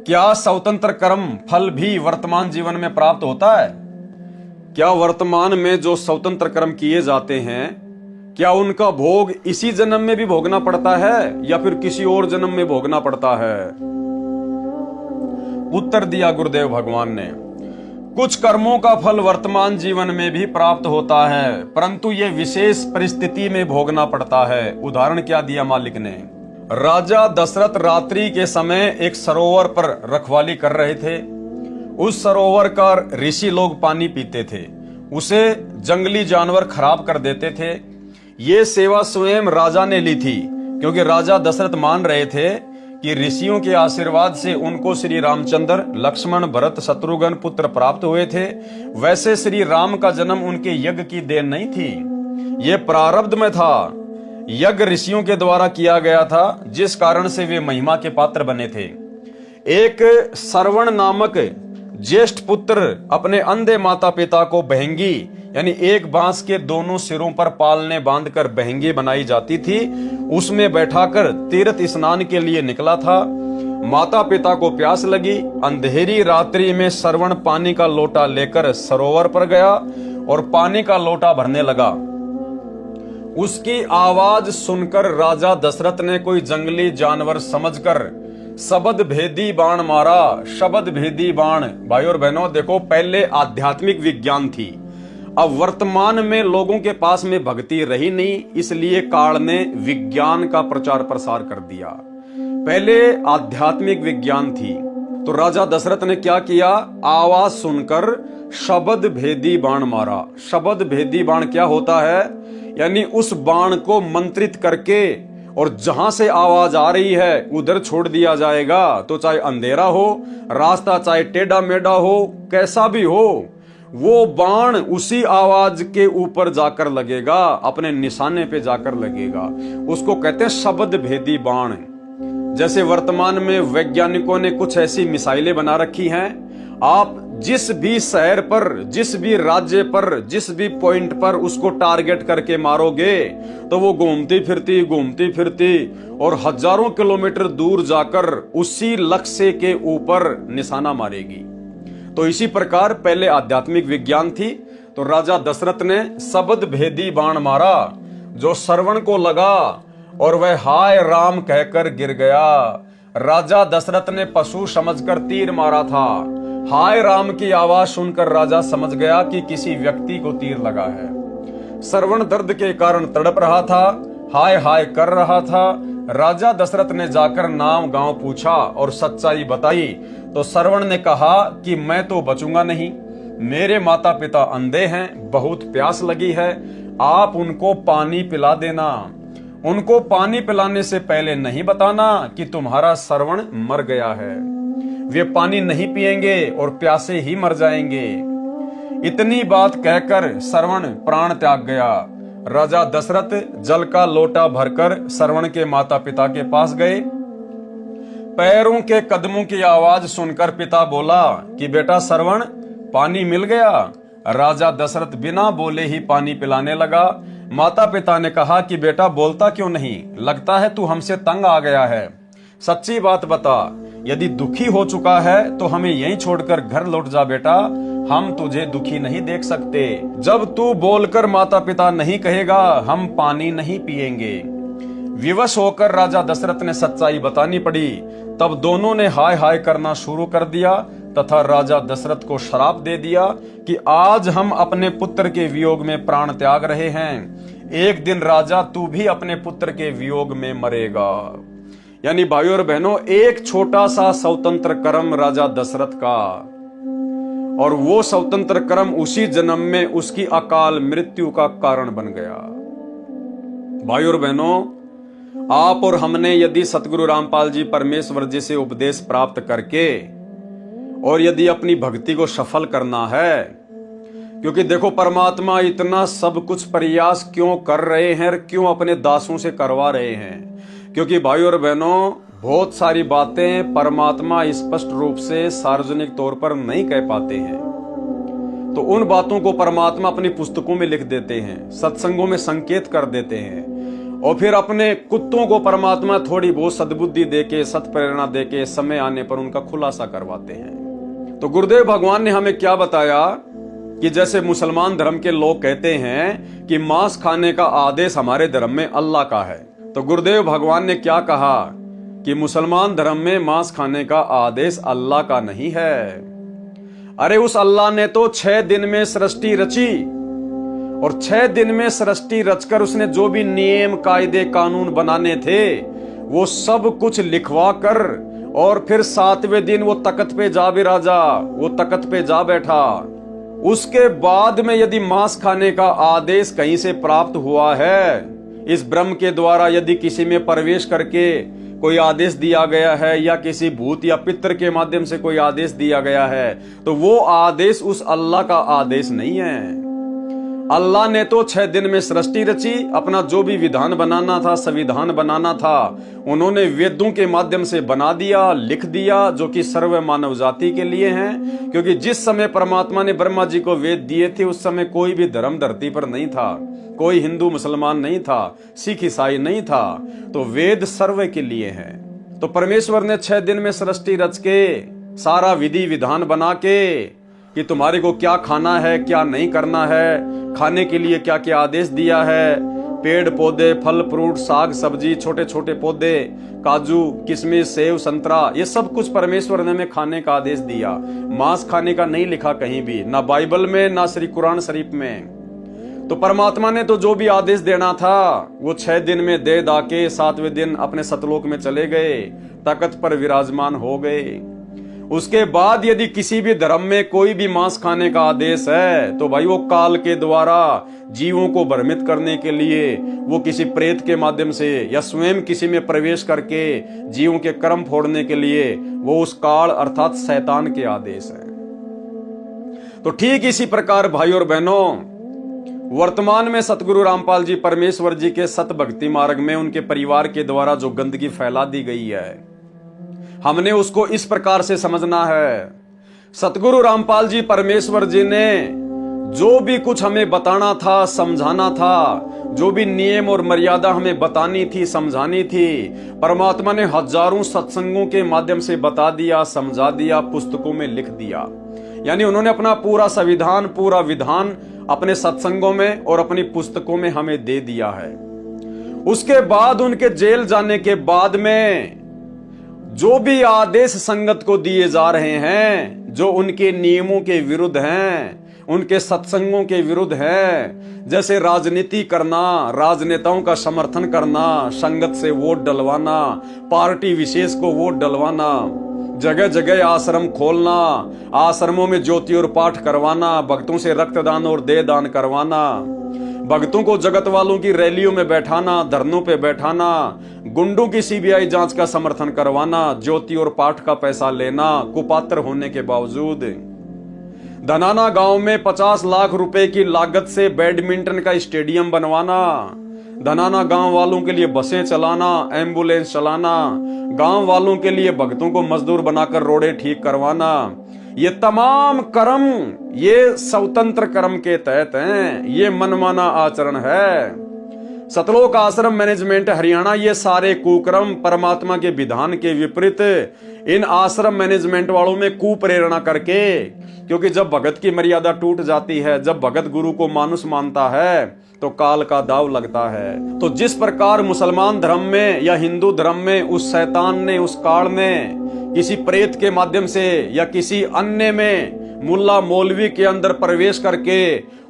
क्या स्वतंत्र कर्म फल भी वर्तमान जीवन में प्राप्त होता है? क्या वर्तमान में जो स्वतंत्र कर्म किए जाते हैं, क्या उनका भोग इसी जन्म में भी भोगना पड़ता है या फिर किसी और जन्म में भोगना पड़ता है? उत्तर दिया गुरुदेव भगवान ने, कुछ कर्मों का फल वर्तमान जीवन में भी प्राप्त होता है, परंतु ये विशेष परिस्थिति में भोगना पड़ता है। उदाहरण क्या दिया मालिक ने? राजा दशरथ रात्रि के समय एक सरोवर पर रखवाली कर रहे थे। उस सरोवर का ऋषि लोग पानी पीते थे, उसे जंगली जानवर खराब कर देते थे। ये सेवा स्वयं राजा ने ली थी, क्योंकि राजा दशरथ मान रहे थे कि ऋषियों के आशीर्वाद से उनको श्री रामचंद्र, लक्ष्मण, भरत, शत्रुघ्न पुत्र प्राप्त हुए थे। वैसे श्री राम का जन्म उनके यज्ञ की देन नहीं थी, ये प्रारब्ध में था। यज्ञ ऋषियों के द्वारा किया गया था, जिस कारण से वे महिमा के पात्र बने थे। एक श्रवण नामक ज्येष्ठ पुत्र अपने अंधे माता पिता को बहंगी यानी एक बांस के दोनों सिरों पर पालने बांधकर बहंगी बनाई जाती थी, उसमें बैठाकर तीर्थ स्नान के लिए निकला था। माता पिता को प्यास लगी। अंधेरी रात्रि में श्रवण पानी का लोटा लेकर सरोवर पर गया और पानी का लोटा भरने लगा। उसकी आवाज सुनकर राजा दशरथ ने कोई जंगली जानवर समझकर शब्द भेदी बाण मारा। शब्द भेदी बाण, भाई और बहनों देखो, पहले आध्यात्मिक विज्ञान थी, अब वर्तमान में लोगों के पास में भक्ति रही नहीं, इसलिए काल ने विज्ञान का प्रचार प्रसार कर दिया। पहले आध्यात्मिक विज्ञान थी, तो राजा दशरथ ने क्या किया? आवाज सुनकर शब्द भेदी बाण मारा। शब्द भेदी बाण क्या होता है? यानी उस बाण को मंत्रित करके और जहां से आवाज आ रही है उधर छोड़ दिया जाएगा। तो चाहे अंधेरा हो, रास्ता चाहे टेढ़ा मेढ़ा हो, कैसा भी हो, वो बाण उसी आवाज के ऊपर जाकर लगेगा, अपने निशाने पे जाकर लगेगा। उसको कहते हैं शब्द भेदी बाण। जैसे वर्तमान में वैज्ञानिकों ने कुछ ऐसी मिसाइलें बना रखी हैं, आप जिस भी शहर पर, जिस भी राज्य पर, जिस भी पॉइंट पर उसको टारगेट करके मारोगे तो वो घूमती फिरती और हजारों किलोमीटर दूर जाकर उसी लक्ष्य के ऊपर निशाना मारेगी। तो इसी प्रकार पहले आध्यात्मिक विज्ञान थी, तो राजा दशरथ ने शब्द भेदी बाण मारा, जो श्रवण को लगा और वह हाय राम कहकर गिर गया। राजा दशरथ ने पशु समझकर तीर मारा था। हाय राम की आवाज सुनकर राजा समझ गया कि किसी व्यक्ति को तीर लगा है। श्रवण दर्द के कारण तड़प रहा था, हाय हाय कर रहा था। राजा दशरथ ने जाकर नाम गांव पूछा और सच्चाई बताई, तो श्रवण ने कहा कि मैं तो बचूंगा नहीं, मेरे माता पिता अंधे हैं, बहुत प्यास लगी है, आप उनको पानी पिला देना। उनको पानी पिलाने से पहले नहीं बताना कि तुम्हारा श्रवण मर गया है। वे पानी नहीं पिएंगे और प्यासे ही मर जाएंगे। इतनी बात कहकर श्रवण प्राण त्याग गया। राजा दशरथ जल का लोटा भरकर श्रवण के माता पिता के पास गए। पैरों के कदमों की आवाज सुनकर पिता बोला कि बेटा श्रवण, पानी मिल गया। राजा दशरथ बिना बोले ही पानी पिलाने लगा। माता पिता ने कहा कि बेटा बोलता क्यों नहीं, लगता है तू हमसे तंग आ गया है, सच्ची बात बता। यदि दुखी हो चुका है तो हमें यहीं छोड़कर घर लौट जा बेटा, हम तुझे दुखी नहीं देख सकते। जब तू बोलकर माता पिता नहीं कहेगा, हम पानी नहीं पिएंगे। विवश होकर राजा दशरथ ने सच्चाई बतानी पड़ी। तब दोनों ने हाय हाय करना शुरू कर दिया तथा राजा दशरथ को श्राप दे दिया कि आज हम अपने पुत्र के वियोग में प्राण त्याग रहे हैं, एक दिन राजा तू भी अपने पुत्र के वियोग में मरेगा। यानी भाइयों और बहनों, एक छोटा सा स्वतंत्र कर्म राजा दशरथ का, और वो स्वतंत्र कर्म उसी जन्म में उसकी अकाल मृत्यु का कारण बन गया। भाइयों और बहनों, आप और हमने यदि सतगुरु रामपाल जी परमेश्वर जी से उपदेश प्राप्त करके और यदि अपनी भक्ति को सफल करना है, क्योंकि देखो परमात्मा इतना सब कुछ प्रयास क्यों कर रहे हैं और क्यों अपने दासों से करवा रहे हैं, क्योंकि भाइयों और बहनों बहुत सारी बातें परमात्मा स्पष्ट रूप से सार्वजनिक तौर पर नहीं कह पाते हैं, तो उन बातों को परमात्मा अपनी पुस्तकों में लिख देते हैं, सत्संगों में संकेत कर देते हैं, और फिर अपने कुत्तों को परमात्मा थोड़ी बहुत सद्बुद्धि देके, सत्प्रेरणा देके समय आने पर उनका खुलासा करवाते हैं। तो गुरुदेव भगवान ने हमें क्या बताया कि जैसे मुसलमान धर्म के लोग कहते हैं कि मांस खाने का आदेश हमारे धर्म में अल्लाह का है, तो गुरुदेव भगवान ने क्या कहा कि मुसलमान धर्म में मांस खाने का आदेश अल्लाह का नहीं है। अरे उस अल्लाह ने तो 6 दिन में सृष्टि रची और 6 दिन में सृष्टि रचकर उसने जो भी नियम कायदे कानून बनाने थे वो सब कुछ लिखवा कर और फिर 7वें दिन वो तख्त पे जा बिराजा, वो तख्त पे जा बैठा। उसके बाद में यदि मांस खाने का आदेश कहीं से प्राप्त हुआ है, इस ब्रह्म के द्वारा यदि किसी में प्रवेश करके कोई आदेश दिया गया है या किसी भूत या पितर के माध्यम से कोई आदेश दिया गया है, तो वो आदेश उस अल्लाह का आदेश नहीं है। अल्लाह ने तो 6 दिन में सृष्टि रची, अपना जो भी विधान बनाना था, संविधान बनाना था, उन्होंने वेदों के माध्यम से बना दिया, लिख दिया, जो कि सर्व मानव जाति के लिए हैं। क्योंकि जिस समय परमात्मा ने ब्रह्मा जी को वेद दिए थे उस समय कोई भी धर्म धरती पर नहीं था, कोई हिंदू मुसलमान नहीं था, सिख ईसाई नहीं था, तो वेद सर्व के लिए है। तो परमेश्वर ने 6 दिन में सृष्टि रच के सारा विधि विधान बना के कि तुम्हारे को क्या खाना है, क्या नहीं करना है, खाने के लिए क्या क्या आदेश दिया है, पेड़ पौधे, फल फ्रूट, साग सब्जी, छोटे छोटे पौधे, काजू, किशमिश, सेव, संतरा, ये सब कुछ परमेश्वर ने हमें खाने का आदेश दिया। मांस खाने का नहीं लिखा कहीं भी, ना बाइबल में ना श्री कुरान शरीफ में। तो परमात्मा ने तो जो भी आदेश देना था वो 6 दिन में दे दा के 7वें दिन अपने सतलोक में चले गए, तख्त पर विराजमान हो गए। उसके बाद यदि किसी भी धर्म में कोई भी मांस खाने का आदेश है तो भाई वो काल के द्वारा जीवों को भ्रमित करने के लिए, वो किसी प्रेत के माध्यम से या स्वयं किसी में प्रवेश करके जीवों के कर्म फोड़ने के लिए, वो उस काल अर्थात शैतान के आदेश है। तो ठीक इसी प्रकार भाई और बहनों, वर्तमान में सतगुरु रामपाल जी परमेश्वर जी के सत भक्ति मार्ग में उनके परिवार के द्वारा जो गंदगी फैला दी गई है, हमने उसको इस प्रकार से समझना है। सतगुरु रामपाल जी परमेश्वर जी ने जो भी कुछ हमें बताना था, समझाना था, जो भी नियम और मर्यादा हमें बतानी थी, समझानी थी, परमात्मा ने हजारों सत्संगों के माध्यम से बता दिया, समझा दिया, पुस्तकों में लिख दिया। यानी उन्होंने अपना पूरा संविधान, पूरा विधान अपने सत्संगों में और अपनी पुस्तकों में हमें दे दिया है। उसके बाद उनके जेल जाने के बाद में जो भी आदेश संगत को दिए जा रहे हैं, जो उनके नियमों के विरुद्ध हैं, उनके सत्संगों के विरुद्ध हैं, जैसे राजनीति करना, राजनेताओं का समर्थन करना, संगत से वोट डलवाना, पार्टी विशेष को वोट डलवाना, जगह जगह आश्रम खोलना, आश्रमों में ज्योति और पाठ करवाना, भक्तों से रक्तदान और देह दान करवाना, भक्तों को जगत वालों की रैलियों में बैठाना, धरनों पे बैठाना, गुंडों की सीबीआई जांच का समर्थन करवाना, ज्योति और पाठ का पैसा लेना कुपात्र होने के बावजूद। धनाना गांव में 50 लाख रुपए की लागत से बैडमिंटन का स्टेडियम बनवाना, धनाना गांव वालों के लिए बसें चलाना, एम्बुलेंस चलाना, गांव वालों के लिए भक्तों को मजदूर बनाकर रोडे ठीक करवाना, ये तमाम कर्म ये स्वतंत्र कर्म के तहत हैं। ये मनमाना आचरण है। सतलोक आश्रम मैनेजमेंट हरियाणा, ये सारे कुकर्म परमात्मा के विधान के विपरीत इन आश्रम मैनेजमेंट वालों में कुप्रेरणा करके, क्योंकि जब भगत की मर्यादा टूट जाती है, जब भगत गुरु को मानुष मानता है तो काल का दाव लगता है। तो जिस प्रकार मुसलमान धर्म में या हिंदू धर्म में उस शैतान ने, उस काल ने किसी प्रेत के माध्यम से या किसी अन्य में मुल्ला मौलवी के अंदर प्रवेश करके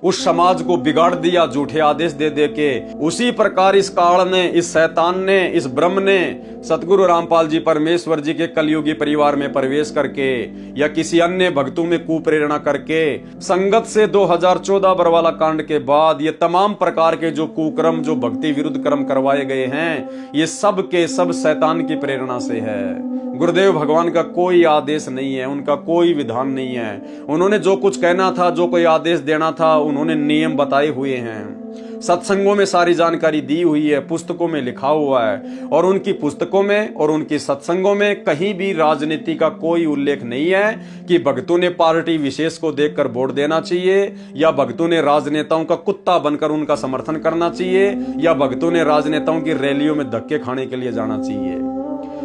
उस समाज को बिगाड़ दिया झूठे आदेश दे दे के, उसी प्रकार इस काल ने, इस शैतान ने, इस ब्रह्म ने सतगुरु रामपाल जी परमेश्वर जी के कलयुगी परिवार में प्रवेश करके या किसी अन्य भक्तों में कुप्रेरणा करके संगत से 2014 बरवाला कांड के बाद ये तमाम प्रकार के जो कुकर्म, जो भक्ति विरुद्ध कर्म करवाए गए हैं, ये सब के सब शैतान की प्रेरणा से है। गुरुदेव भगवान का कोई आदेश नहीं है, उनका कोई विधान नहीं है। उन्होंने जो कुछ कहना था, जो कोई आदेश देना था, उन्होंने नियम बताए हुए हैं। सत्संगों में सारी जानकारी दी हुई है, पुस्तकों में लिखा हुआ है, और उनकी पुस्तकों में और उनकी सत्संगों में कहीं भी राजनीति का कोई उल्लेख नहीं है कि भक्तों ने पार्टी विशेष को देखकर वोट देना चाहिए, या भक्तों ने राजनेताओं का कुत्ता बनकर उनका समर्थन करना चाहिए, या भक्तों ने राजनेताओं की रैलियों में धक्के खाने के लिए जाना चाहिए।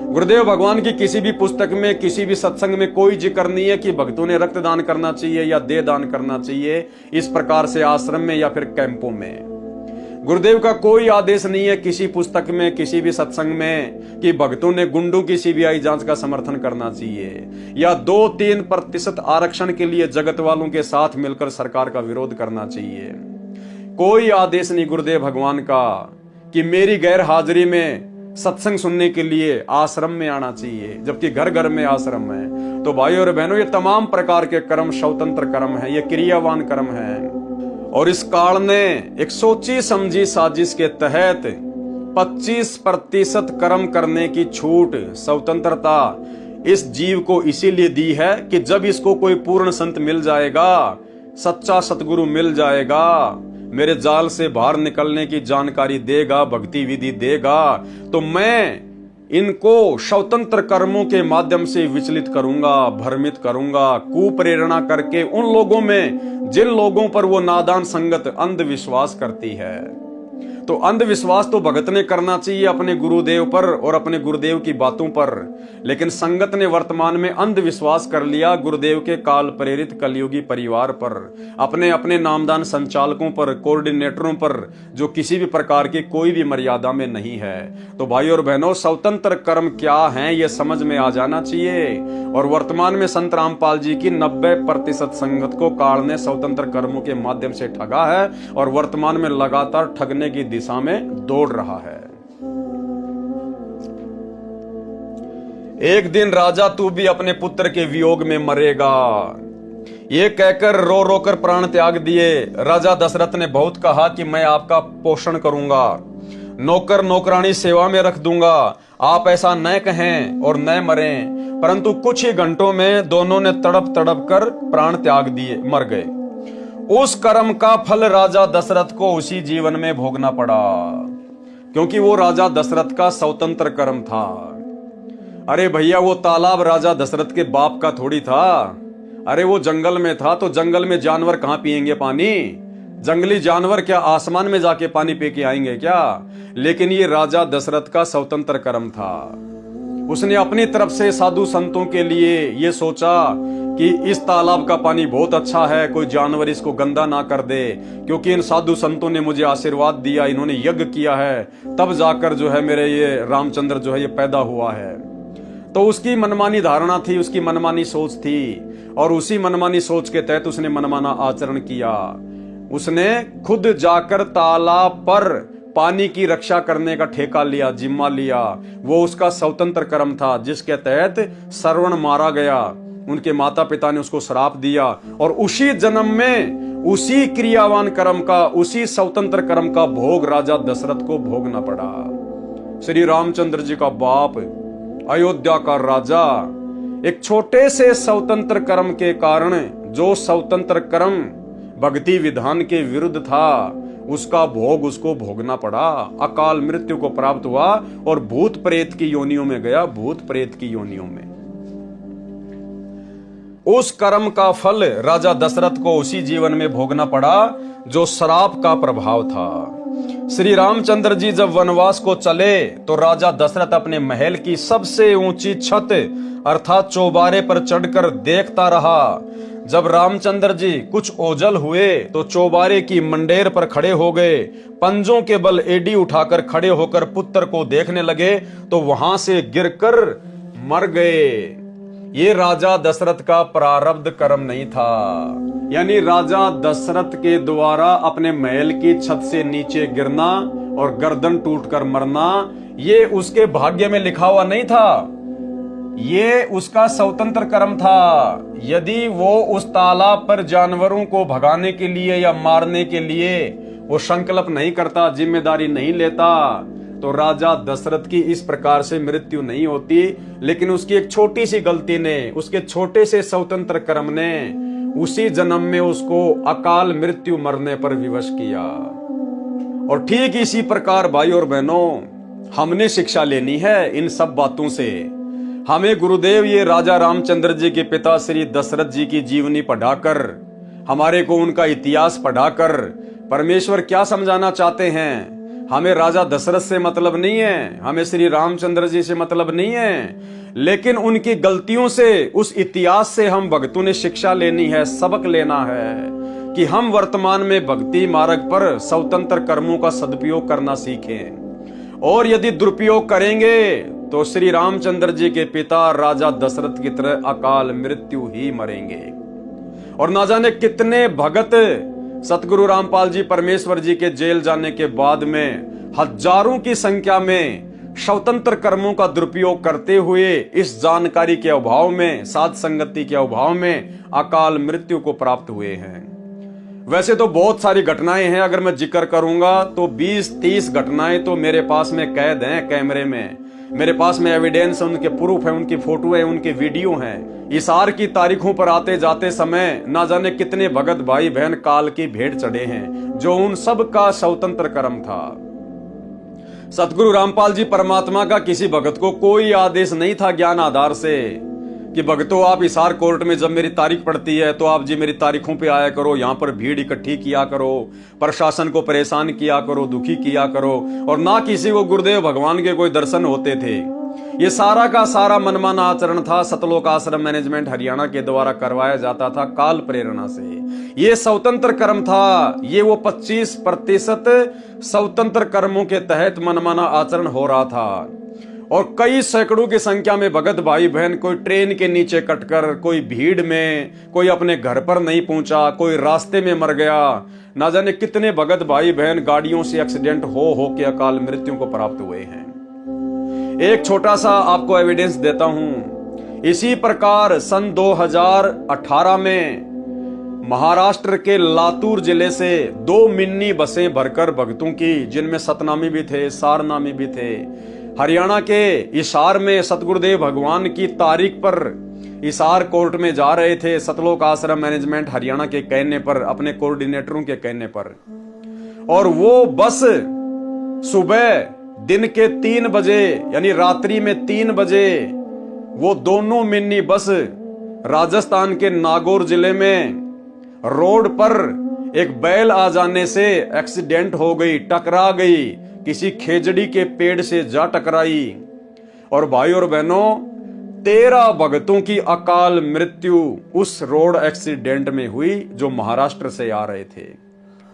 गुरुदेव भगवान की किसी भी पुस्तक में, किसी भी सत्संग में कोई जिक्र नहीं है कि भक्तों ने रक्तदान करना चाहिए या देह दान करना चाहिए इस प्रकार से आश्रम में या फिर कैंपों में। गुरुदेव का कोई आदेश नहीं है किसी पुस्तक में, किसी भी सत्संग में कि भक्तों ने गुंडों की सीबीआई जांच का समर्थन करना चाहिए या 2-3% आरक्षण के लिए जगत वालों के साथ मिलकर सरकार का विरोध करना चाहिए। कोई आदेश नहीं गुरुदेव भगवान का कि मेरी गैर हाजिरी में सत्संग सुनने के लिए आश्रम में आना चाहिए, जबकि घर घर में आश्रम है। तो भाइयों और बहनों, ये तमाम प्रकार के कर्म स्वतंत्र कर्म है, ये क्रियावान कर्म है। और इस काल ने एक सोची समझी साजिश के तहत 25% कर्म करने की छूट, स्वतंत्रता इस जीव को इसीलिए दी है कि जब इसको कोई पूर्ण संत मिल जाएगा, सच्चा सतगुरु मिल जाएगा, मेरे जाल से बाहर निकलने की जानकारी देगा, भक्ति विधि देगा, तो मैं इनको स्वतंत्र कर्मों के माध्यम से विचलित करूंगा, भ्रमित करूंगा, कुप्रेरणा करके उन लोगों में जिन लोगों पर वो नादान संगत अंधविश्वास करती है। तो अंधविश्वास तो भगत ने करना चाहिए अपने गुरुदेव पर और अपने गुरुदेव की बातों पर, लेकिन संगत ने वर्तमान में अंधविश्वास कर लिया गुरुदेव के काल प्रेरित कलयुगी परिवार पर, अपने अपने नामदान संचालकों पर, कोऑर्डिनेटरों पर, जो किसी भी प्रकार की कोई भी मर्यादा में नहीं है। तो भाई और बहनों, स्वतंत्र कर्म क्या है ये समझ में आ जाना चाहिए। और वर्तमान में संत रामपाल जी की 90% संगत को काल ने स्वतंत्र कर्मों के माध्यम से ठगा है और वर्तमान में लगातार ठगने की दिशा में दौड़ रहा है। एक दिन राजा तू भी अपने पुत्र के वियोग में मरेगा, ये कहकर रो रो कर प्राण त्याग दिए। राजा दशरथ ने बहुत कहा कि मैं आपका पोषण करूंगा, नौकर नौकरानी सेवा में रख दूंगा, आप ऐसा न कहें और न मरें। परंतु कुछ ही घंटों में दोनों ने तड़प तड़प कर प्राण त्याग दिए, मर गए। उस कर्म का फल राजा दशरथ को उसी जीवन में भोगना पड़ा, क्योंकि वो राजा दशरथ का स्वतंत्र कर्म था। अरे भैया, वो तालाब राजा दशरथ के बाप का थोड़ी था। अरे वो जंगल में था, तो जंगल में जानवर कहां पिएंगे पानी? जंगली जानवर क्या आसमान में जाके पानी पी के आएंगे क्या? लेकिन ये राजा दशरथ का स्वतंत्र कर्म था। उसने अपनी तरफ से साधु संतों के लिए ये सोचा कि इस तालाब का पानी बहुत अच्छा है, कोई जानवर इसको गंदा ना कर दे, क्योंकि इन साधु संतों ने मुझे आशीर्वाद दिया, इन्होंने यज्ञ किया है, तब जाकर जो है मेरे ये रामचंद्र जो है ये पैदा हुआ है। तो उसकी मनमानी धारणा थी, उसकी मनमानी सोच थी, और उसी मनमानी सोच के तहत उसने मनमाना आचरण किया। उसने खुद जाकर तालाब पर पानी की रक्षा करने का ठेका लिया, जिम्मा लिया। वो उसका स्वतंत्र कर्म था, जिसके तहत श्रवण मारा गया। उनके माता पिता ने उसको श्राप दिया और उसी जन्म में उसी क्रियावान कर्म का, उसी स्वतंत्र कर्म का भोग राजा दशरथ को भोगना पड़ा। श्री रामचंद्र जी का बाप, अयोध्या का राजा, एक छोटे से स्वतंत्र कर्म के कारण, जो स्वतंत्र कर्म भक्ति विधान के विरुद्ध था, उसका भोग उसको भोगना पड़ा। अकाल मृत्यु को प्राप्त हुआ और भूत प्रेत की योनियों में गया, भूत प्रेत की योनियों में। उस कर्म का फल राजा दशरथ को उसी जीवन में भोगना पड़ा जो श्राप का प्रभाव था। श्री रामचंद्र जी जब वनवास को चले तो राजा दशरथ अपने महल की सबसे ऊंची छत अर्थात चौबारे पर चढ़कर देखता रहा। जब रामचंद्र जी कुछ ओझल हुए तो चौबारे की मंडेर पर खड़े हो गए, पंजों के बल एडी उठाकर खड़े होकर पुत्र को देखने लगे तो वहां से गिरकर मर गए। ये राजा दशरथ का प्रारब्ध कर्म नहीं था, यानी राजा दशरथ के द्वारा अपने महल की छत से नीचे गिरना और गर्दन टूटकर मरना, ये उसके भाग्य में लिखा हुआ नहीं था, ये उसका स्वतंत्र कर्म था। यदि वो उस तालाब पर जानवरों को भगाने के लिए या मारने के लिए वो संकल्प नहीं करता, जिम्मेदारी नहीं लेता, तो राजा दशरथ की इस प्रकार से मृत्यु नहीं होती। लेकिन उसकी एक छोटी सी गलती ने, उसके छोटे से स्वतंत्र कर्म ने उसी जन्म में उसको अकाल मृत्यु मरने पर विवश किया। और ठीक इसी प्रकार भाई और बहनों, हमने शिक्षा लेनी है इन सब बातों से। हमें गुरुदेव ये राजा रामचंद्र जी के पिता श्री दशरथ जी की जीवनी पढ़ाकर, हमारे को उनका इतिहास पढ़ाकर परमेश्वर क्या समझाना चाहते हैं। हमें राजा दशरथ से मतलब नहीं है, हमें श्री रामचंद्र जी से मतलब नहीं है, लेकिन उनकी गलतियों से, उस इतिहास से हम भक्तों ने शिक्षा लेनी है, सबक लेना है कि हम वर्तमान में भक्ति मार्ग पर स्वतंत्र कर्मों का सदुपयोग करना सीखें। और यदि दुरुपयोग करेंगे तो श्री रामचंद्र जी के पिता राजा दशरथ की तरह अकाल मृत्यु ही मरेंगे। और ना जाने कितने भगत सतगुरु रामपाल जी परमेश्वर जी के जेल जाने के बाद में हजारों की संख्या में स्वतंत्र कर्मों का दुरुपयोग करते हुए इस जानकारी के अभाव में, साध संगति के अभाव में अकाल मृत्यु को प्राप्त हुए हैं। वैसे तो बहुत सारी घटनाएं हैं, अगर मैं जिक्र करूंगा तो 20-30 घटनाएं तो मेरे पास में कैद हैं कैमरे में। मेरे पास में एविडेंस है, उनके प्रूफ है, उनकी फोटो है, उनके वीडियो हैं। इशार की तारीखों पर आते जाते समय ना जाने कितने भगत भाई बहन काल की भेंट चढ़े हैं, जो उन सब का स्वतंत्र कर्म था। सतगुरु रामपाल जी परमात्मा का किसी भगत को कोई आदेश नहीं था ज्ञान आधार से कि भक्तों आप हिसार कोर्ट में जब मेरी तारीख पड़ती है तो आप जी मेरी तारीखों पे आया करो, यहाँ पर भीड़ इकट्ठी किया करो, प्रशासन को परेशान किया करो, दुखी किया करो। और ना किसी को गुरुदेव भगवान के कोई दर्शन होते थे। ये सारा का सारा मनमाना आचरण था, सतलोक आश्रम मैनेजमेंट हरियाणा के द्वारा करवाया जाता था काल प्रेरणा से। ये स्वतंत्र कर्म था, ये वो 25% स्वतंत्र कर्मों के तहत मनमाना आचरण हो रहा था। और कई सैकड़ों की संख्या में भगत भाई बहन, कोई ट्रेन के नीचे कटकर, कोई भीड़ में, कोई अपने घर पर नहीं पहुंचा, कोई रास्ते में मर गया। ना जाने कितने भगत भाई बहन गाड़ियों से एक्सीडेंट हो के अकाल मृत्यु को प्राप्त हुए हैं। एक छोटा सा आपको एविडेंस देता हूं। इसी प्रकार सन 2018 में महाराष्ट्र के लातूर जिले से 2 मिनी बसें भरकर भक्तों की, जिनमें सतनामी भी थे, सारनामी भी थे, हरियाणा के हिसार में सतगुरुदेव भगवान की तारीख पर हिसार कोर्ट में जा रहे थे, सतलोक आश्रम मैनेजमेंट हरियाणा के कहने पर, अपने कोऑर्डिनेटरों के कहने पर। और वो बस सुबह दिन के 3 बजे यानी रात्रि में 3 बजे वो दोनों मिनी बस राजस्थान के नागौर जिले में रोड पर एक बैल आ जाने से एक्सीडेंट हो गई, टकरा गई, किसी खेजड़ी के पेड़ से जा टकराई। और भाई और बहनों, 13 भक्तों की अकाल मृत्यु उस रोड एक्सीडेंट में हुई, जो महाराष्ट्र से आ रहे थे,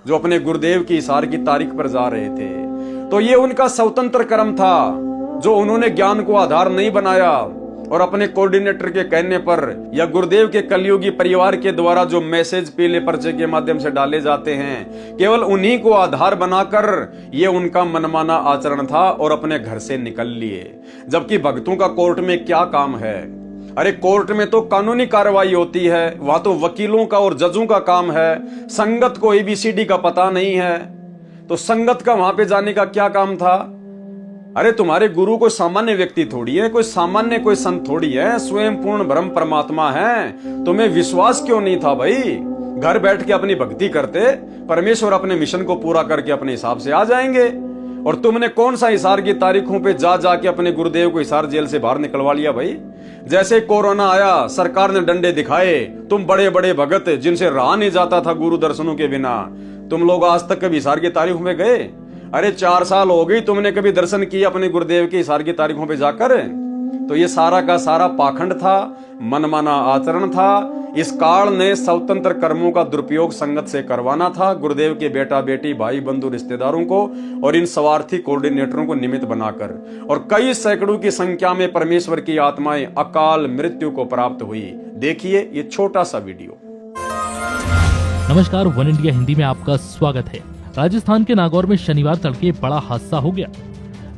जो अपने गुरुदेव की हिसार की तारीख पर जा रहे थे। तो ये उनका स्वतंत्र कर्म था, जो उन्होंने ज्ञान को आधार नहीं बनाया और अपने कोऑर्डिनेटर के कहने पर या गुरुदेव के कलयुगी परिवार के द्वारा जो मैसेज पीले पर्चे के माध्यम से डाले जाते हैं, केवल उन्हीं को आधार बनाकर ये उनका मनमाना आचरण था और अपने घर से निकल लिए। जबकि भक्तों का कोर्ट में क्या काम है? अरे कोर्ट में तो कानूनी कार्रवाई होती है, वहां तो वकीलों का और जजों का काम है। संगत को ABCD का पता नहीं है, तो संगत का वहां पे जाने का क्या काम था? अरे तुम्हारे गुरु कोई सामान्य व्यक्ति थोड़ी है, कोई सामान्य कोई संत थोड़ी है, स्वयं पूर्ण ब्रह्म परमात्मा है। तुम्हें विश्वास क्यों नहीं था भाई? घर बैठ के अपनी भक्ति करते, परमेश्वर अपने मिशन को पूरा करके अपने हिसाब से आ जाएंगे। और तुमने कौन सा हिसार की तारीखों पे जा जाके अपने गुरुदेव को हिसार जेल से बाहर निकलवा लिया भाई? जैसे कोरोना आया, सरकार ने डंडे दिखाए, तुम बड़े बड़े भगत जिनसे रहा नहीं जाता था गुरु दर्शनों के बिना, तुम लोग आज तक कभी हिसार की तारीखों में गए? अरे 4 साल हो गई, तुमने कभी दर्शन किए अपने गुरुदेव के हिसार की तारीखों पे जाकर? तो ये सारा का सारा पाखंड था, मनमाना आचरण था। इस काल ने स्वतंत्र कर्मों का दुरुपयोग संगत से करवाना था, गुरुदेव के बेटा बेटी भाई बंधु रिश्तेदारों को और इन स्वार्थी कोऑर्डिनेटरों को निमित्त बनाकर। और कई सैकड़ों की संख्या में परमेश्वर की आत्माएं अकाल मृत्यु को प्राप्त हुई। देखिए ये छोटा सा वीडियो। नमस्कार, वन इंडिया हिंदी में आपका स्वागत है। राजस्थान के नागौर में शनिवार तड़के बड़ा हादसा हो गया।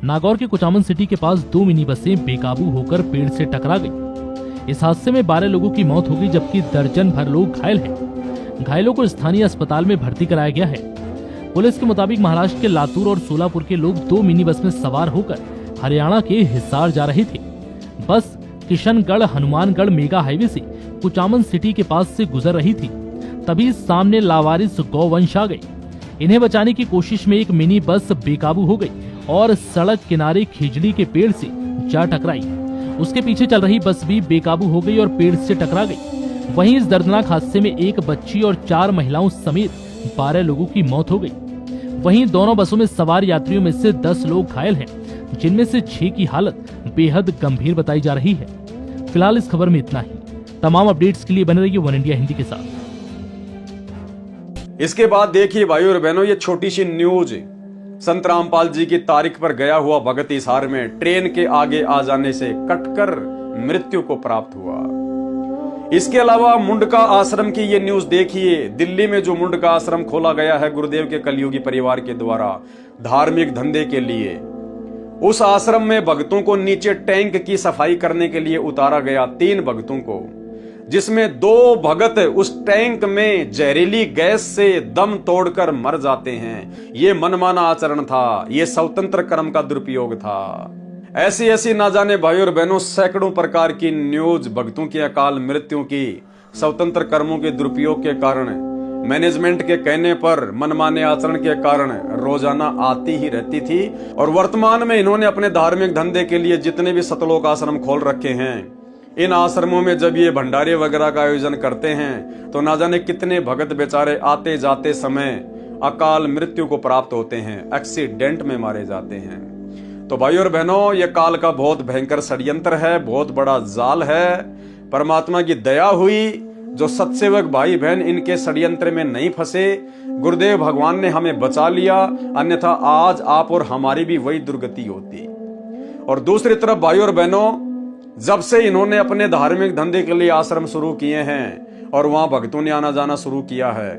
नागौर के कुचामन सिटी के पास 2 मिनी बसें बेकाबू होकर पेड़ से टकरा गई। इस हादसे में 12 लोगों की मौत हो गई, जबकि दर्जन भर लोग घायल हैं। घायलों को स्थानीय अस्पताल में भर्ती कराया गया है। पुलिस के मुताबिक महाराष्ट्र के लातूर और सोलापुर के लोग 2 मिनी बस में सवार होकर हरियाणा के हिसार जा रहे थे। बस किशनगढ़ हनुमानगढ़ मेगा हाईवे से कुचामन सिटी के पास से गुजर रही थी, तभी सामने लावारिस गौवंश आ गई। इन्हें बचाने की कोशिश में एक मिनी बस बेकाबू हो गई और सड़क किनारे खिजड़ी के पेड़ से जा टकराई। उसके पीछे चल रही बस भी बेकाबू हो गई और पेड़ से टकरा गई। वहीं इस दर्दनाक हादसे में एक बच्ची और 4 महिलाओं समेत 12 लोगों की मौत हो गई। वहीं दोनों बसों में सवार यात्रियों में से 10 लोग घायल हैं, जिनमें से 6 की हालत बेहद गंभीर बताई जा रही है। फिलहाल इस खबर में इतना ही। तमाम अपडेट्स के लिए बने रहिए वन इंडिया हिंदी के साथ। इसके बाद देखिए भाई और बहनों, ये छोटी सी न्यूज संत रामपाल जी की तारीख पर गया हुआ भगत हिसार में ट्रेन के आगे आ जाने से कटकर मृत्यु को प्राप्त हुआ। इसके अलावा मुंडका आश्रम की ये न्यूज देखिए। दिल्ली में जो मुंडका आश्रम खोला गया है गुरुदेव के कलयुगी परिवार के द्वारा धार्मिक धंधे के लिए, उस आश्रम में भक्तों को नीचे टैंक की सफाई करने के लिए उतारा गया, 3 भक्तों को, जिसमें 2 भगत उस टैंक में जहरीली गैस से दम तोड़कर मर जाते हैं। ये मनमाना आचरण था, ये स्वतंत्र कर्म का दुरुपयोग था। ऐसी ऐसी ना जाने भाई और बहनों सैकड़ों प्रकार की न्यूज भक्तों की अकाल मृत्यु की स्वतंत्र कर्मों के दुरुपयोग के कारण, मैनेजमेंट के कहने पर मनमाने आचरण के कारण रोजाना आती ही रहती थी। और वर्तमान में इन्होंने अपने धार्मिक धंधे के लिए जितने भी सतलोक आश्रम खोल रखे हैं, इन आश्रमों में जब ये भंडारे वगैरह का आयोजन करते हैं तो ना जाने कितने भगत बेचारे आते जाते समय अकाल मृत्यु को प्राप्त होते हैं, एक्सीडेंट में मारे जाते हैं। तो भाई और बहनों, ये काल का बहुत भयंकर षड्यंत्र है, बहुत बड़ा जाल है। परमात्मा की दया हुई जो सत्सेवक भाई बहन इनके षड्यंत्र में नहीं फंसे, गुरुदेव भगवान ने हमें बचा लिया, अन्यथा आज आप और हमारी भी वही दुर्गति होती। और दूसरी तरफ भाई और बहनों, जब से इन्होंने अपने धार्मिक धंधे के लिए आश्रम शुरू किए हैं और वहां भक्तों ने आना जाना शुरू किया है,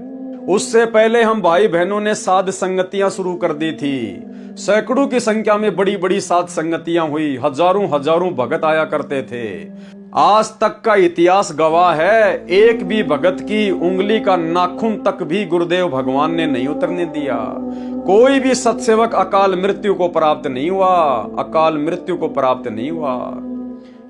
उससे पहले हम भाई बहनों ने साध संगतियां शुरू कर दी थी। सैकड़ों की संख्या में बड़ी बड़ी साध संगतियां हुई, हजारों हजारों भगत आया करते थे। आज तक का इतिहास गवाह है, एक भी भगत की उंगली का नाखून तक भी गुरुदेव भगवान ने नहीं उतरने दिया। कोई भी सत्सेवक अकाल मृत्यु को प्राप्त नहीं हुआ, अकाल मृत्यु को प्राप्त नहीं हुआ।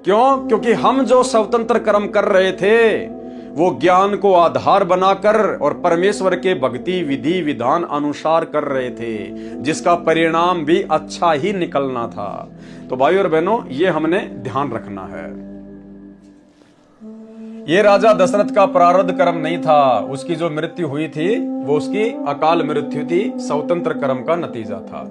क्यों? क्योंकि हम जो स्वतंत्र कर्म कर रहे थे वो ज्ञान को आधार बनाकर और परमेश्वर के भक्ति विधि विधान अनुसार कर रहे थे, जिसका परिणाम भी अच्छा ही निकलना था। तो भाई और बहनों, ये हमने ध्यान रखना है। ये राजा दशरथ का प्रारब्ध कर्म नहीं था, उसकी जो मृत्यु हुई थी वो उसकी अकाल मृत्यु थी, स्वतंत्र कर्म का नतीजा था।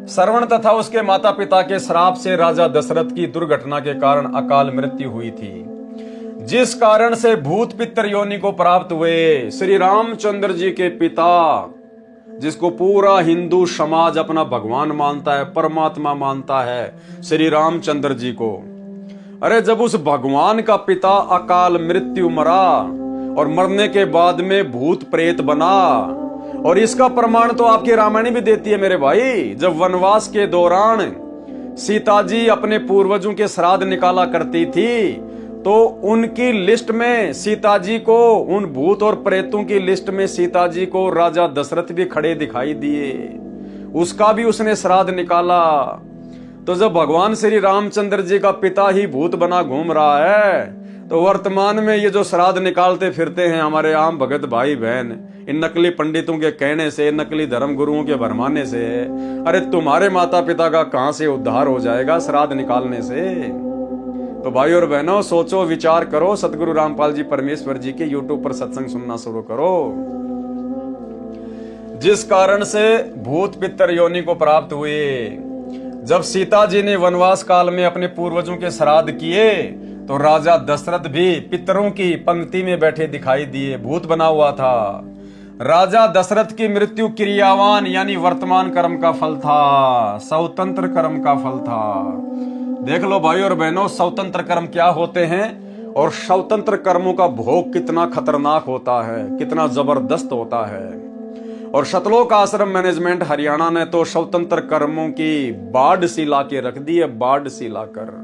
श्रवण तथा उसके माता पिता के श्राप से राजा दशरथ की दुर्घटना के कारण अकाल मृत्यु हुई थी, जिस कारण से भूत पितर योनि को प्राप्त हुए श्री रामचंद्र जी के पिता, जिसको पूरा हिंदू समाज अपना भगवान मानता है, परमात्मा मानता है, श्री रामचंद्र जी को। अरे जब उस भगवान का पिता अकाल मृत्यु मरा और मरने के बाद में भूत प्रेत बना, और इसका प्रमाण तो आपकी रामायण भी देती है मेरे भाई। जब वनवास के दौरान सीता जी अपने पूर्वजों के श्राद्ध निकाला करती थी, तो उनकी लिस्ट में सीता जी को, उन भूत और प्रेतों की लिस्ट में सीता जी को राजा दशरथ भी खड़े दिखाई दिए, उसका भी उसने श्राद्ध निकाला। तो जब भगवान श्री रामचंद्र जी का पिता ही भूत बना घूम रहा है, तो वर्तमान में ये जो श्राद्ध निकालते फिरते हैं हमारे आम भगत भाई बहन, इन नकली पंडितों के कहने से, नकली धर्म गुरुओं के भरमाने से, अरे तुम्हारे माता पिता का कहां से उद्धार हो जाएगा श्राद्ध निकालने से? तो भाई और बहनों, सोचो, विचार करो, सतगुरु रामपाल जी परमेश्वर जी के YouTube पर सत्संग सुनना शुरू करो। जिस कारण से भूत पितर योनि को प्राप्त हुए। जब सीता जी ने वनवास काल में अपने पूर्वजों के श्राद्ध किए, तो राजा दशरथ भी पितरों की पंक्ति में बैठे दिखाई दिए, भूत बना हुआ था। राजा दशरथ की मृत्यु क्रियावान यानी वर्तमान कर्म का फल था, स्वतंत्र कर्म का फल था। देख लो भाई और बहनों, स्वतंत्र कर्म क्या होते हैं और स्वतंत्र कर्मों का भोग कितना खतरनाक होता है, कितना जबरदस्त होता है। और सतलोक आश्रम मैनेजमेंट हरियाणा ने तो स्वतंत्र कर्मों की बाढ़ सी ला के रख दी है, बाढ़ सी लाकर।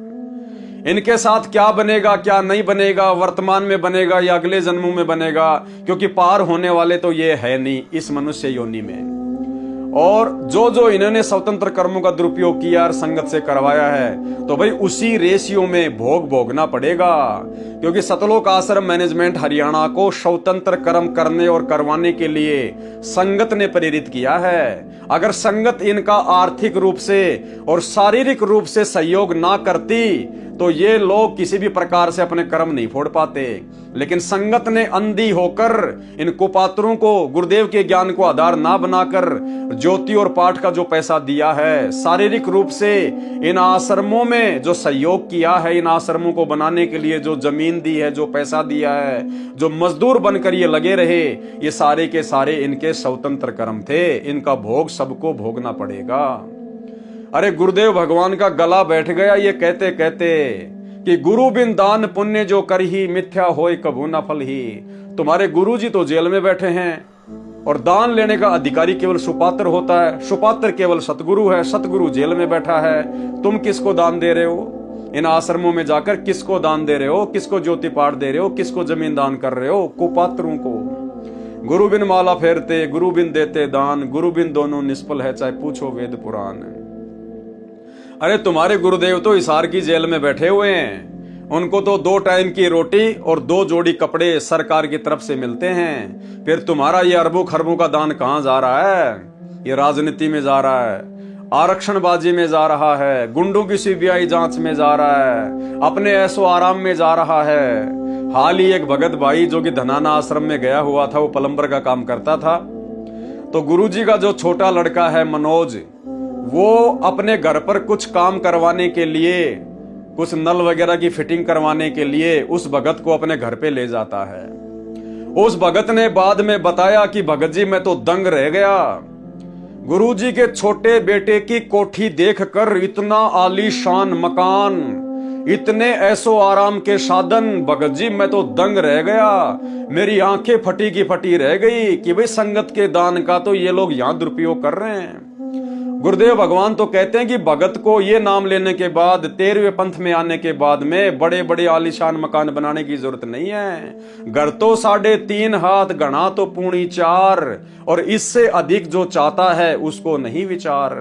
इनके साथ क्या बनेगा क्या नहीं बनेगा, वर्तमान में बनेगा या अगले जन्मों में बनेगा, क्योंकि पार होने वाले तो ये है नहीं इस मनुष्य योनि में। और जो जो इन्होंने स्वतंत्र कर्मों का दुरुपयोग किया और संगत से करवाया है, तो भाई उसी रेशियो में भोगना पड़ेगा। क्योंकि सतलोक आश्रम मैनेजमेंट हरियाणा को स्वतंत्र कर्म करने और करवाने के लिए संगत ने प्रेरित किया है। अगर संगत इनका आर्थिक रूप से और शारीरिक रूप से सहयोग ना करती तो ये लोग किसी भी प्रकार से अपने कर्म नहीं फोड़ पाते। लेकिन संगत ने अंधी होकर इन कुपात्रों को गुरुदेव के ज्ञान को आधार ना बनाकर ज्योति और पाठ का जो पैसा दिया है, शारीरिक रूप से इन आश्रमों में जो सहयोग किया है, इन आश्रमों को बनाने के लिए जो जमीन दी है, जो पैसा दिया है, जो मजदूर बनकर ये लगे रहे, ये सारे के सारे इनके स्वतंत्र कर्म थे। इनका भोग सबको भोगना पड़ेगा। अरे गुरुदेव भगवान का गला बैठ गया ये कहते कहते कि गुरु बिन दान पुण्य जो कर ही मिथ्या होए कभू न फल ही। तुम्हारे गुरु जी तो जेल में बैठे हैं और दान लेने का अधिकारी केवल सुपात्र होता है, सुपात्र केवल सतगुरु है, सतगुरु जेल में बैठा है। तुम किसको दान दे रहे हो? इन आश्रमों में जाकर किसको दान दे रहे हो? किसको ज्योति पाठ दे रहे हो? किसको जमीन दान कर रहे हो? कुपात्रों को। गुरु बिन माला फेरते, गुरु बिन देते दान, गुरु बिन दोनों निष्फल है, चाहे पूछो वेद पुराण। अरे तुम्हारे गुरुदेव तो हिसार की जेल में बैठे हुए हैं, उनको तो 2 टाइम की रोटी और 2 जोड़ी कपड़े सरकार की तरफ से मिलते हैं। फिर तुम्हारा ये अरबों खरबों का दान कहां जा रहा है? ये राजनीति में जा रहा है, आरक्षणबाजी में जा रहा है, गुंडों की सीबीआई जांच में जा रहा है, अपने ऐसो आराम में जा रहा है। हाल ही एक भगत भाई जो कि धनाना आश्रम में गया हुआ था, वो प्लम्बर का काम करता था, तो गुरुजी का जो छोटा लड़का है मनोज, वो अपने घर पर कुछ काम करवाने के लिए, कुछ नल वगैरह की फिटिंग करवाने के लिए उस भगत को अपने घर पे ले जाता है। उस भगत ने बाद में बताया कि भगत जी मैं तो दंग रह गया, गुरुजी के छोटे बेटे की कोठी देखकर, इतना आलीशान मकान, इतने ऐसो आराम के साधन, भगत जी मैं तो दंग रह गया। मेरी आंखें फटी की फटी रह गई कि भाई संगत के दान का तो ये लोग यहां दुरुपयोग कर रहे हैं। गुरुदेव भगवान तो कहते हैं कि भगत को ये नाम लेने के बाद, 13वें पंथ में आने के बाद में बड़े बड़े आलीशान मकान बनाने की जरूरत नहीं है। घर तो 3.5 हाथ, घना तो पूणी 4, और इससे अधिक जो चाहता है उसको नहीं विचार।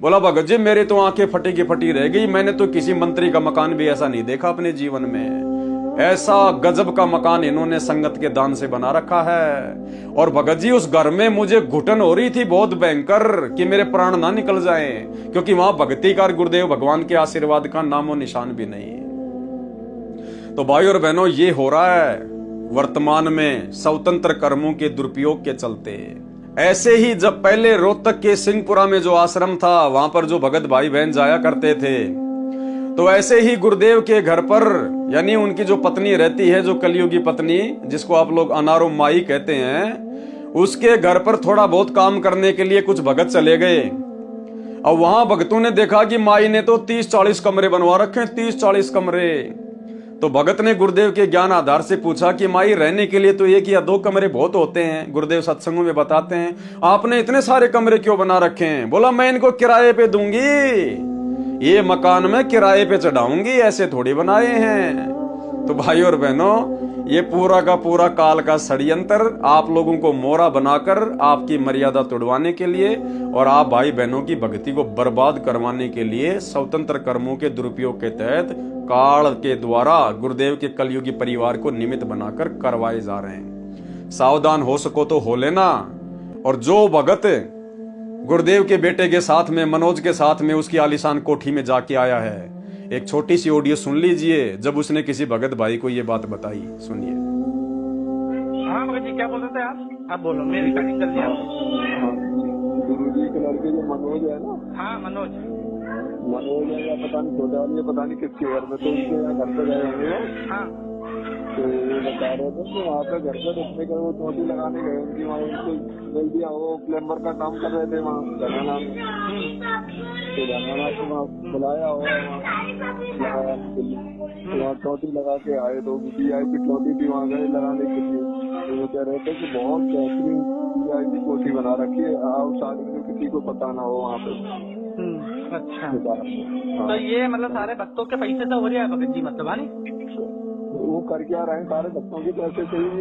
बोला भगत जी मेरी तो आंखें फटी की फटी रह गई, मैंने तो किसी मंत्री का मकान भी ऐसा नहीं देखा अपने जीवन में। ऐसा गजब का मकान इन्होंने संगत के दान से बना रखा है। और भगत जी उस घर में मुझे घुटन हो रही थी बहुत भयंकर कि मेरे प्राण ना निकल जाएं, क्योंकि वहां भक्तिकार गुरुदेव भगवान के आशीर्वाद का नामो निशान भी नहीं। तो भाई और बहनों, ये हो रहा है वर्तमान में स्वतंत्र कर्मों के दुरुपयोग के चलते। ऐसे ही जब पहले रोहतक के सिंहपुरा में जो आश्रम था, वहां पर जो भगत भाई बहन जाया करते थे, तो ऐसे ही गुरुदेव के घर पर, यानी उनकी जो पत्नी रहती है, जो कलयुगी पत्नी, जिसको आप लोग अनारो माई कहते हैं, उसके घर पर थोड़ा बहुत काम करने के लिए कुछ भगत चले गए। अब वहां भगतों ने देखा कि माई ने तो 30-40 कमरे बनवा रखे हैं, 30-40 कमरे। तो भगत ने गुरुदेव के ज्ञान आधार से पूछा कि माई रहने के लिए तो 1 या 2 कमरे बहुत होते हैं। गुरुदेव सत्संगों में बताते हैं, आपने इतने सारे कमरे क्यों बना रखे हैं? बोला मैं इनको किराए पे दूंगी, ये मकान में किराए पे चढ़ाऊंगी, ऐसे थोड़ी बनाए हैं। तो भाई और बहनों, ये पूरा का पूरा काल का षड्यंत्र आप लोगों को मोहरा बनाकर आपकी मर्यादा तोड़वाने के लिए और आप भाई बहनों की भक्ति को बर्बाद करवाने के लिए स्वतंत्र कर्मों के दुरुपयोग के तहत काल के द्वारा गुरुदेव के कलयुगी परिवार को निमित्त बनाकर करवाए जा रहे हैं। सावधान हो सको तो हो लेना। और जो भगत गुरुदेव के बेटे के साथ में, मनोज के साथ में उसकी आलीशान कोठी में जाके आया है, एक छोटी सी ऑडियो सुन लीजिए जब उसने किसी भगत भाई को ये बात बताई। सुनिए। हाँ भगत जी क्या बोल रहे थे आप बोलो, मैं रिकॉर्डिंग कर दिया। गुरुजी के लड़के जो मनोज है ना, हाँ मनोज है या पता नहीं छोटा वाली, पता नहीं किसके घर में, तो उनके यहाँ घर पे गए होंगे। हाँ तो बता रहे थे कि वहाँ पे घर पे रुकने का वो चोटी लगाने गए, उनकी वहाँ उनको मिल दिया, वो प्लम्बर का काम कर रहे थे वहाँ धनाना में। तो धनाना से वहाँ बुलाया हो, वहाँ चोटी लगा के आए, तो VIP चोटी थी, वहाँ गए लगाने के लिए। तो वो कह रहे थे कि बहुत बेहतरीन VIP कोठी बना रखी है, आओ शादी में किसी को पता ना हो वहाँ पे। अच्छा, तो ये मतलब सारे भक्तों के पैसे तो हो रहा है भगत जी, मतलब है वो कर क्या रहे हैं, सारे भक्तों के पैसे चाहिए।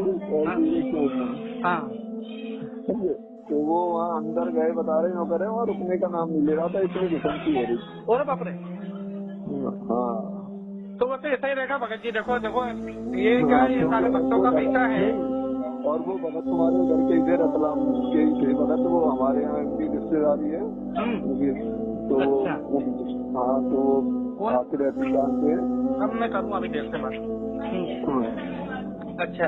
हाँ तो वो वहाँ अंदर गए, बता रहे नौकर है, वहाँ रुकने का नाम नहीं ले रहा था, इतनी घुसंती हो रही। और बाप रे। हाँ तो वो तो ऐसा ही रहेगा भगत जी। देखो देखो ये क्या, ये सारे भक्तों का पैसा है। और वो भगत तुम्हारे घर के इधर रतलाम के ही थे भगत, वो हमारे यहाँ की रिश्तेदारी है। तो अच्छा। हाँ तो वो आते रहते जानते हैं। अब मैं करूँ अभी देर से बात। अच्छा।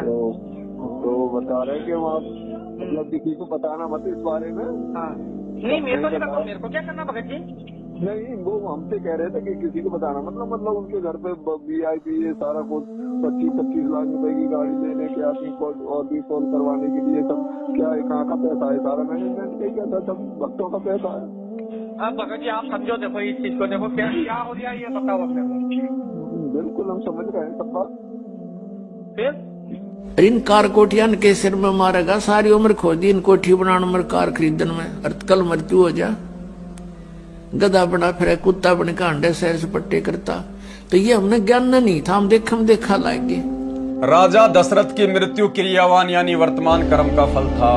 तो बता रहे कि वहाँ मतलब किसी को बताना मत इस बारे में। हाँ नहीं, मेरे को नहीं बताओ, मेरे को क्या करना भगत जी? नहीं, वो हमसे कह रहे थे कि किसी को बताना मतलब उनके घर पे VIP ये सारा कुछ 25-25 लाख रुपए की गाड़ी लेने के आदमी को और भी कॉल करवाने के लिए सब क्या है, कहाँ का पैसा है, सारा मैनेजमेंट का ही क्या था, सब भक्तों का पैसा है। अब भगत जी आप समझो, देखो इस चीज को देखो क्या हो गया ये बताओ अपने को। बिल्कुल हम समझ रहे हैं सब बात। फिर इन कार कोठियान के सिर में मारेगा, सारी उम्र खो दी इन कोठी बनाने में, कार खरीदने में, और कल मृत्यु हो जा। गधा बना फिर कुत्ता बन के अंडे शहर से पट्टे करता। तो ये हमने ज्ञान नहीं था, हम देखा लाएंगे। राजा दशरथ की मृत्यु क्रियावान यानी वर्तमान कर्म का फल था।